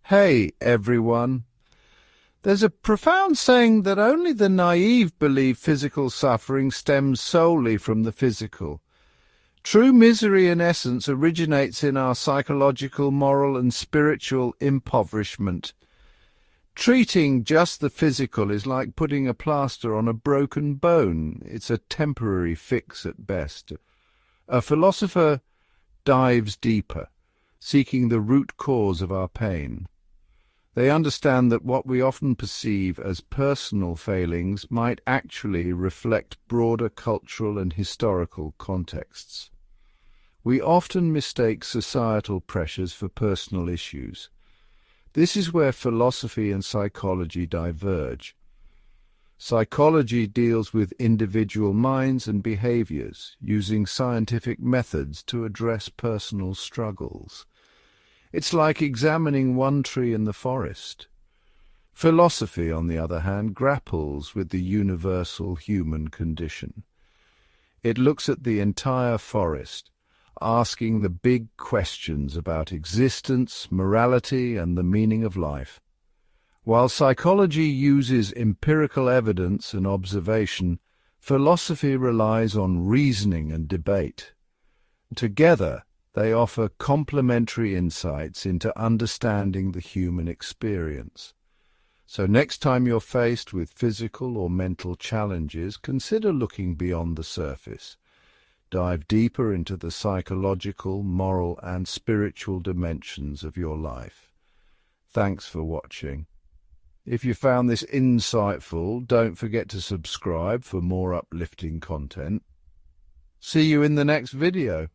Hey, everyone. There's a profound saying that only the naive believe physical suffering stems solely from the physical. True misery, in essence, originates in our psychological, moral, and spiritual impoverishment. Treating just the physical is like putting a plaster on a broken bone. It's a temporary fix at best. A philosopher dives deeper, seeking the root cause of our pain. They understand that what we often perceive as personal failings might actually reflect broader cultural and historical contexts. We often mistake societal pressures for personal issues. This is where philosophy and psychology diverge. Psychology deals with individual minds and behaviors, using scientific methods to address personal struggles. It's like examining one tree in the forest. Philosophy, on the other hand, grapples with the universal human condition. It looks at the entire forest, asking the big questions about existence, morality, and the meaning of life. While psychology uses empirical evidence and observation, philosophy relies on reasoning and debate. Together, they offer complementary insights into understanding the human experience. So next time you're faced with physical or mental challenges, consider looking beyond the surface. Dive deeper into the psychological, moral, and spiritual dimensions of your life. Thanks for watching. If you found this insightful, don't forget to subscribe for more uplifting content. See you in the next video.